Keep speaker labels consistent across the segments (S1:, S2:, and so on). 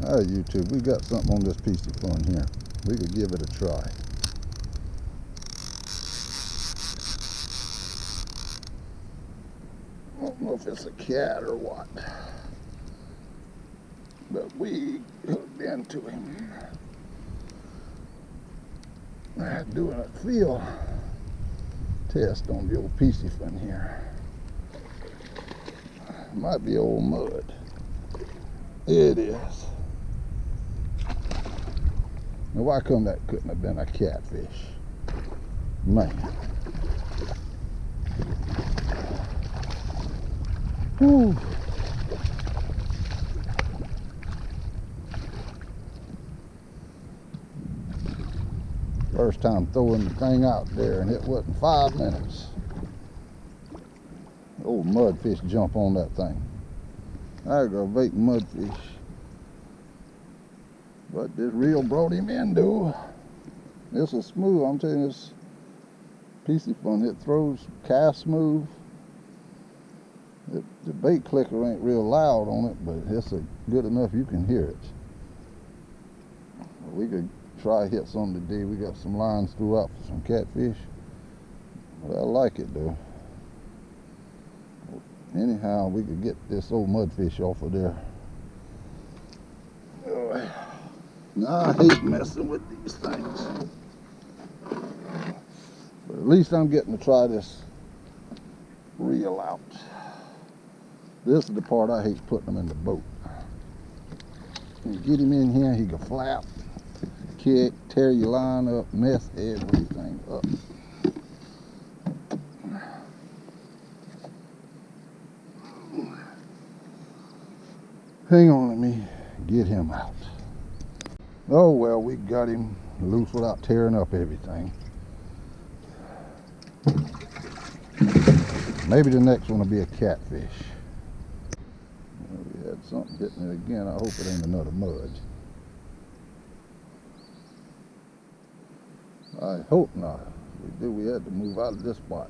S1: Alright, YouTube, we got something on this Piscifun here. We could give it a try. I don't know if it's a cat or what, but we hooked into him. Doing a field test on the old Piscifun here. Might be old mud. It is. Now why come that couldn't have been a catfish? Man. Whew. First time throwing the thing out there, and it wasn't 5 minutes. Old mudfish jump on that thing. I got a bait mudfish. But this reel brought him in, dude. This is smooth. I'm telling you, this Piscifun, it throws cast smooth. The bait clicker ain't real loud on it, but it's good enough you can hear it. We could try hit some today. We got some lines throughout for some catfish. But I like it though. Anyhow, we could get this old mudfish off of there. Now, I hate messing with these things. But at least I'm getting to try this reel out. This is the part I hate, putting them in the boat. You get him in here, he can flap, kick, tear your line up, mess everything up. Hang on, let me get him out. Oh well, we got him loose without tearing up everything. Maybe the next one will be a catfish. We had something hitting it again. I hope it ain't another mud. I hope not. If we do, we had to move out of this spot.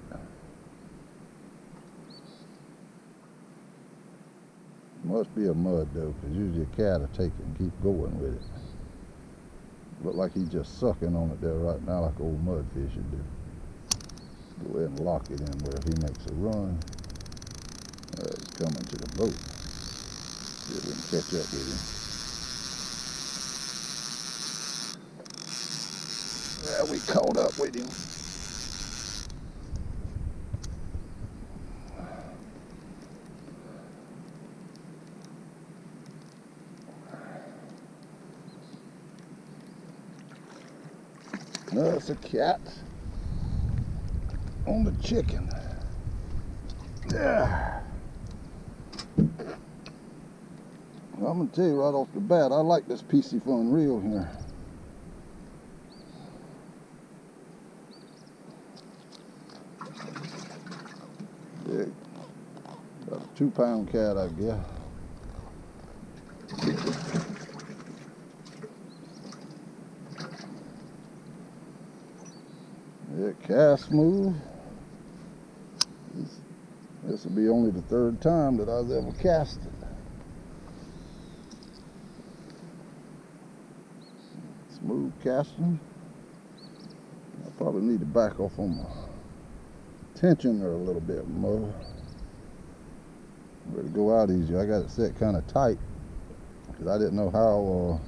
S1: Must be a mud though, because usually a cat will take it and keep going with it. Look like he's just sucking on it there right now, like old mudfish would do. Go ahead and lock it in where if he makes a run. He's coming to the boat. See if we can catch up with him. Yeah, we caught up with him. No, it's a cat on the chicken. Yeah. Well, I'm gonna tell you right off the bat, I like this Piscifun reel here. Yeah, about a 2-pound cat, I guess. Yeah, cast smooth. This will be only the 3rd time that I've ever cast it. Smooth casting. I probably need to back off on my tensioner a little bit more. Ready to go out easier. I got it set kind of tight because I didn't know how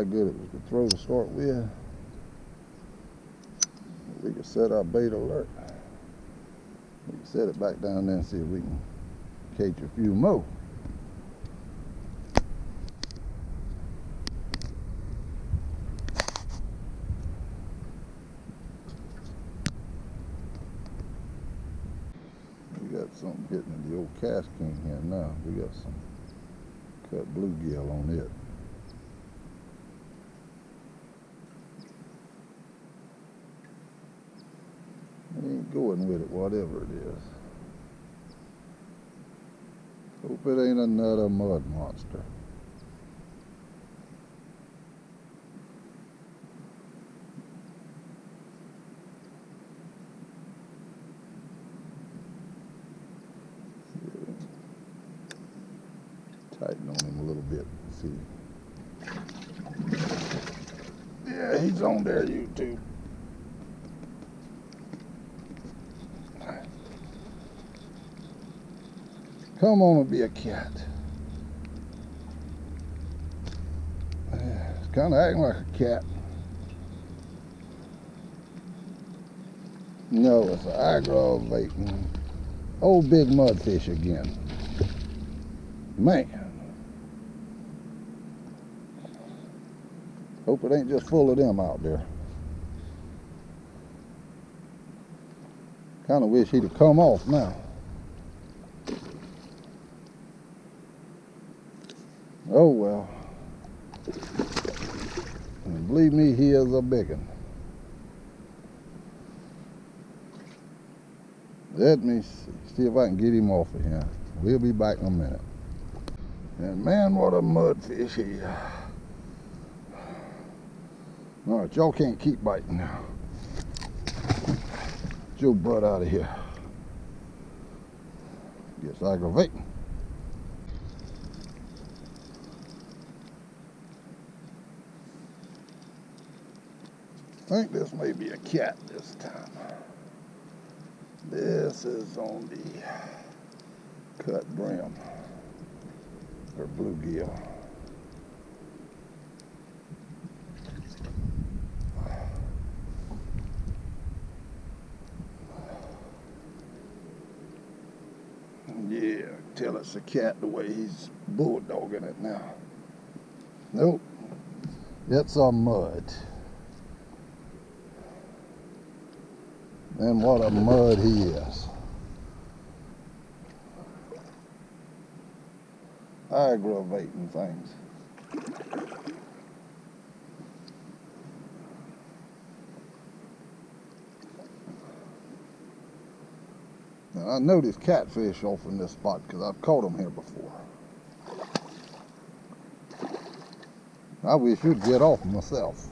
S1: good it was to throw to start with. We can set our bait alert. We can set it back down there and see if we can catch a few more. We got something hitting in the old cast king here now. We got some cut bluegill on it. Ain't going with it, whatever it is. Hope it ain't another mud monster. Tighten on him a little bit. see. Yeah, he's on there, YouTube. Come on and be a cat. It's kind of acting like a cat. No, it's an aggravating old big mudfish again. Man. Hope it ain't just full of them out there. Kind of wish he'd have come off now. Oh well. And believe me, he is a big one. Let me see if I can get him off of here. We'll be back in a minute. And man, what a mudfish he is. All right, y'all can't keep biting now. Get your butt out of here. Gets aggravating. I think this may be a cat this time. This is on the cut brim, or bluegill. Yeah, tell it's a cat the way he's bulldogging it now. Nope, it's a mud. And what a mud he is. Aggravating things. Now, I know there's catfish off in this spot because I've caught them here before. I wish you'd get off myself.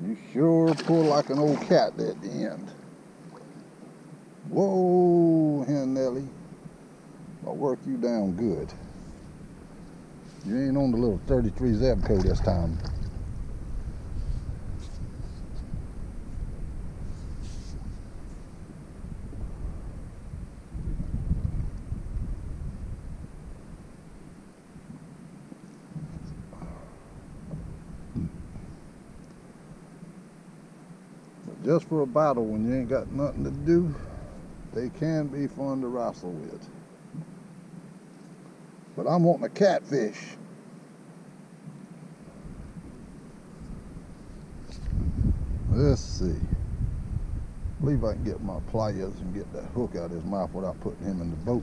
S1: You sure pull like an old cat at the end. Whoa, Hen Nelly. I'll work you down good. You ain't on the little 33 Zebco this time. Just for a battle when you ain't got nothing to do, they can be fun to wrestle with. But I'm wanting a catfish. Let's see. I believe I can get my pliers and get that hook out of his mouth without putting him in the boat.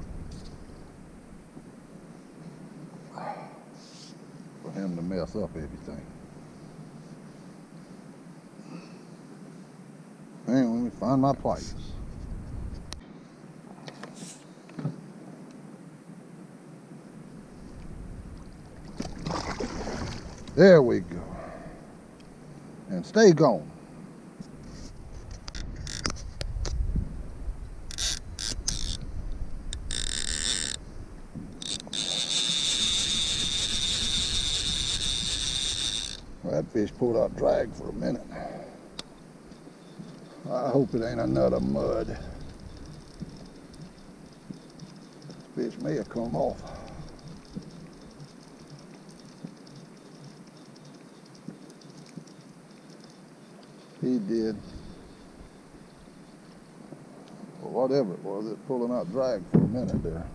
S1: For him to mess up everything. Hang on, let me find my pliers. There we go. And stay gone. That fish pulled out drag for a minute. I hope it ain't another mud. Fish may have come off. He did. Well, whatever it was, it's pulling out drag for a minute there.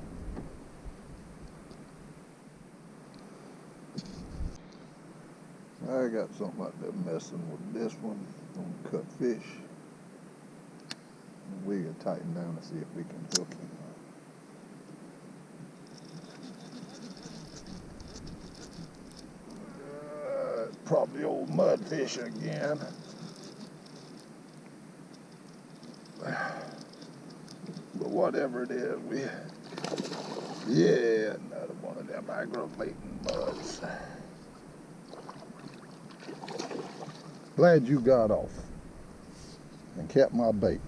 S1: I got something out there messing with this one on cut fish. We can tighten down to see if we can hook him. Probably old mudfish again. But whatever it is, yeah, another one of them aggravating muds. Glad you got off and kept my bait.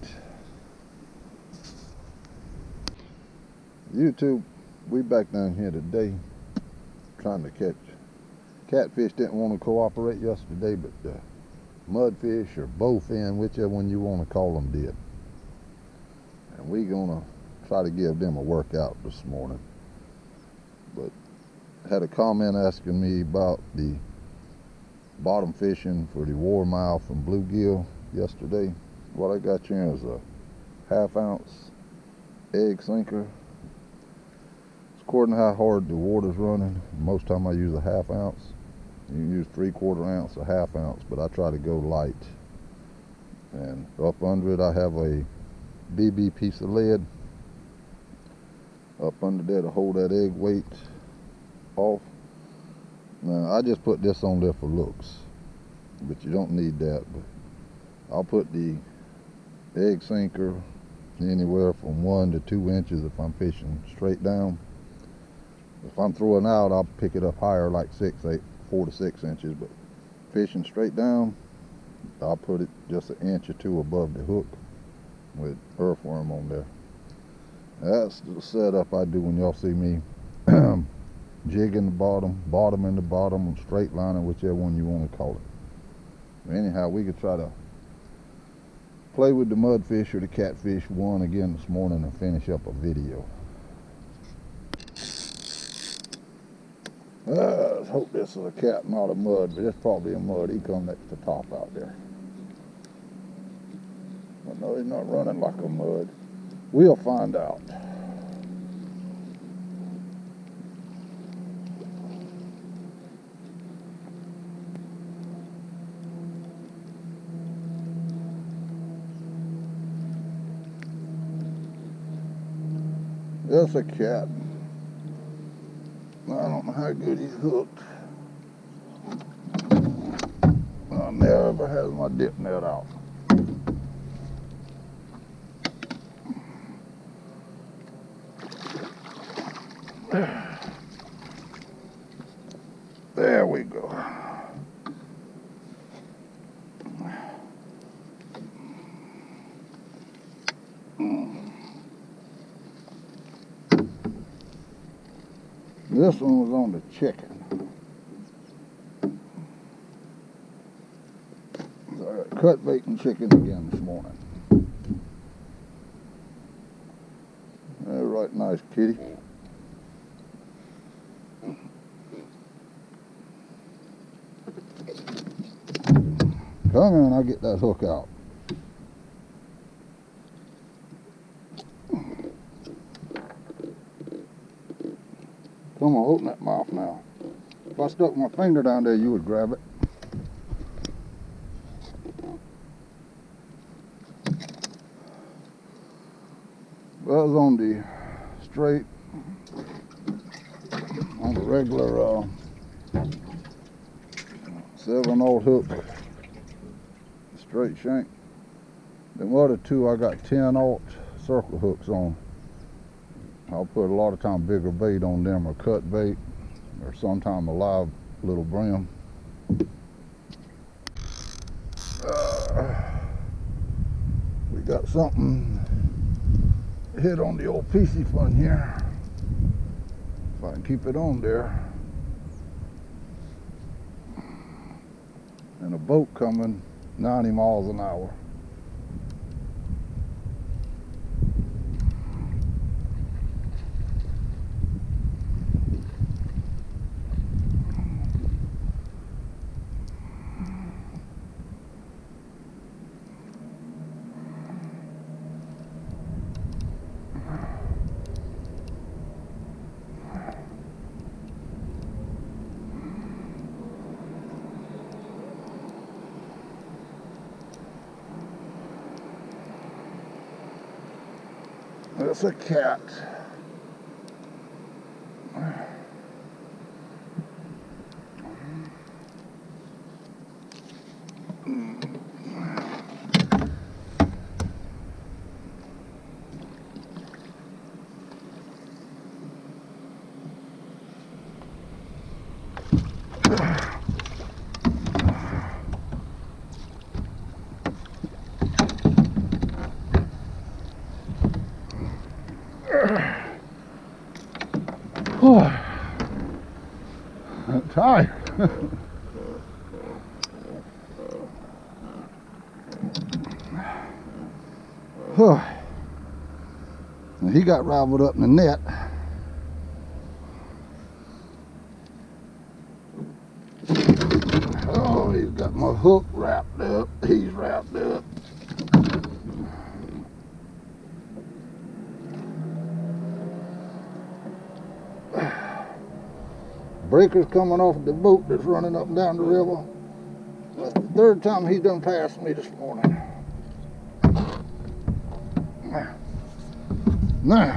S1: YouTube, we back down here today. trying to catch. Catfish didn't want to cooperate yesterday, but the mudfish or bowfin, whichever one you want to call them, did. And we're gonna try to give them a workout this morning. But I had a comment asking me about the bottom fishing for the warmouth and bluegill yesterday. What I got here is a 1/2 ounce egg sinker. It's according to how hard the water's running. Most time I use a 1/2 ounce. You can use 3/4 ounce, a 1/2 ounce, but I try to go light. And up under it I have a BB piece of lead. Up under there to hold that egg weight off. Now I just put this on there for looks, but you don't need that. But I'll put the egg sinker anywhere from 1 to 2 inches if I'm fishing straight down. If I'm throwing out, I'll pick it up higher, like 4 to 6 inches. But fishing straight down, I'll put it just 1 inch or 2 above the hook with earthworm on there. That's the setup I do when y'all see me jigging the bottom and the bottom, and straight lining, whichever one you want to call it. Anyhow, we could try to play with the mudfish or the catfish one again this morning and finish up a video. Let's hope this is a cat, not a mud, but it's probably a mud. He come next to top out there. But no, he's not running like a mud. We'll find out. That's a cat. I don't know how good he's hooked. I never has my dip net out. There we go. This one was on the chicken. So I got cut bait and chicken again this morning. Right, nice kitty. Come on, I'll get that hook out. Come on, open that mouth now. If I stuck my finger down there, you would grab it. That was on the straight, on the regular 7/0 hook, straight shank. The other two I got 10/0 circle hooks on. I'll put a lot of time bigger bait on them, or cut bait, or sometime a live little brim. We got something hit on the old Piscifun here. If I can keep it on there. And a boat coming 90 miles an hour. That's a cat. Tired. And he got raveled up in the net. Oh, he's got my hook wrapped up. He's wrapped up. Breakers coming off the boat that's running up and down the river. That's the third time he done passed me this morning. Now,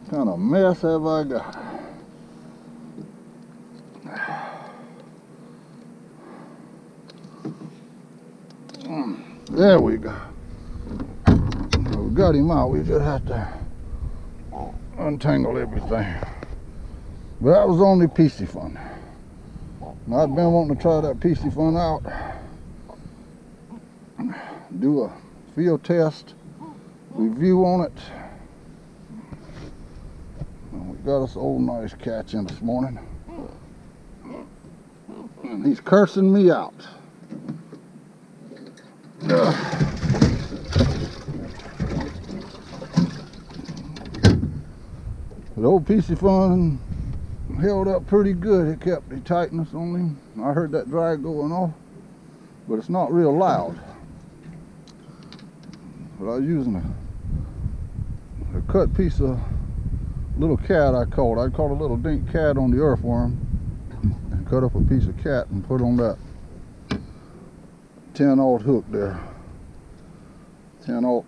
S1: what kind of mess have I got? There we go. We got him out. We just have to untangle everything. But that was only Piscifun. Now, I've been wanting to try that Piscifun out. Do a field test review on it. And we got us old nice catch in this morning. And he's cursing me out. The old Piscifun held up pretty good. It kept the tightness on him. I heard that drag going off, but it's not real loud. But I was using a cut piece of little cat I caught. I caught a little dink cat on the earthworm and cut up a piece of cat and put on that 10-aught hook there. 10-aught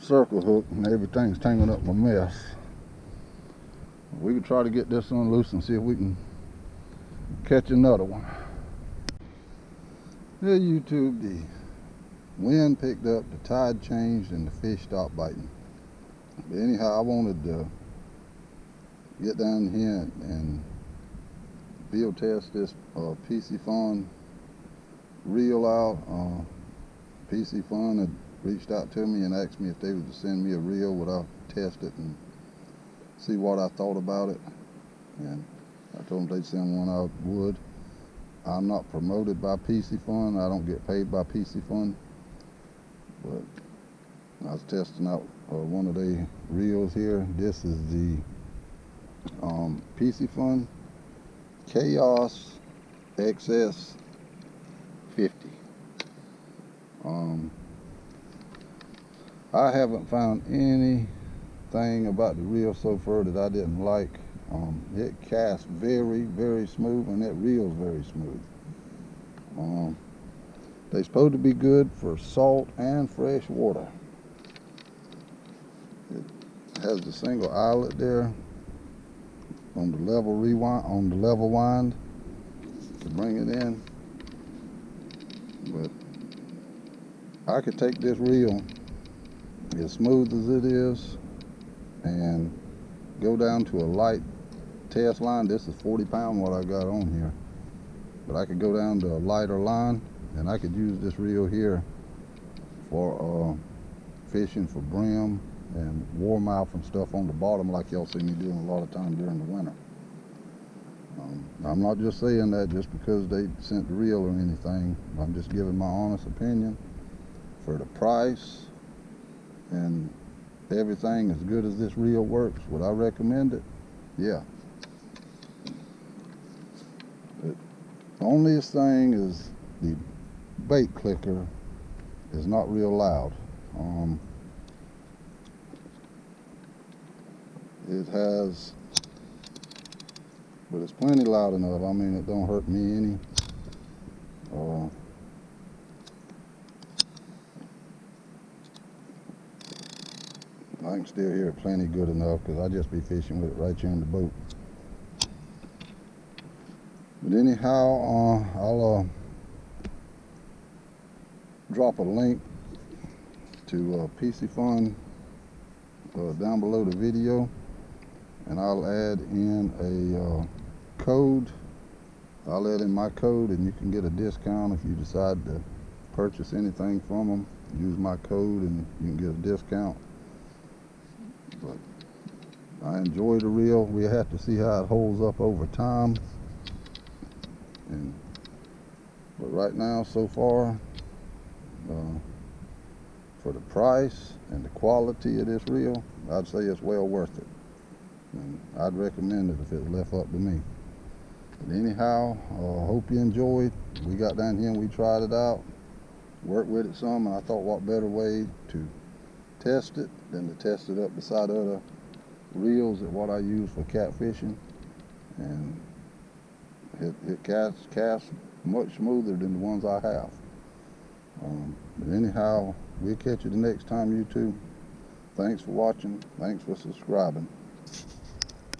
S1: circle hook, and everything's tangled up my mess. We could try to get this one loose and see if we can catch another one. There, YouTube, the wind picked up, the tide changed, and the fish stopped biting. But anyhow, I wanted to get down here and field test this Piscifun reel out. Piscifun had reached out to me and asked me if they would send me a reel. Would I test it and see what I thought about it? And I told them they'd send one. I would. I'm not promoted by Piscifun. I don't get paid by Piscifun. But I was testing out one of their reels here. This is the Piscifun Chaos XS 50. I haven't found anything about the reel so far that I didn't like. It casts very, very smooth, and that reel's very smooth. They're supposed to be good for salt and fresh water. It has the single eyelet there on the level wind to bring it in. But I could take this reel as smooth as it is and go down to a light test line. This is 40 pound what I got on here, but I could go down to a lighter line, and I could use this reel here for fishing for brim and warmouth and stuff on the bottom, like y'all see me doing a lot of time during the winter. I'm not just saying that just because they sent the reel or anything. I'm just giving my honest opinion. For the price and everything, as good as this reel works, would I recommend it? Yeah. The onlyest thing is the bait clicker is not real loud. It has, but it's plenty loud enough. I mean, it don't hurt me any. I can still hear it plenty good enough because I just be fishing with it right here in the boat. But anyhow, I'll drop a link to Piscifun down below the video, and I'll add in a code. I'll add in my code, and you can get a discount if you decide to purchase anything from them. Use my code and you can get a discount. But I enjoy the reel. We have to see how it holds up over time. But right now, so far, for the price and the quality of this reel, I'd say it's well worth it. And I'd recommend it if it was left up to me. But anyhow, hope you enjoyed. We got down here and we tried it out, worked with it some, and I thought what better way to test it than to test it up beside other reels at what I use for catfishing. And it casts much smoother than the ones I have. But anyhow, we'll catch you the next time, YouTube. Thanks for watching. Thanks for subscribing.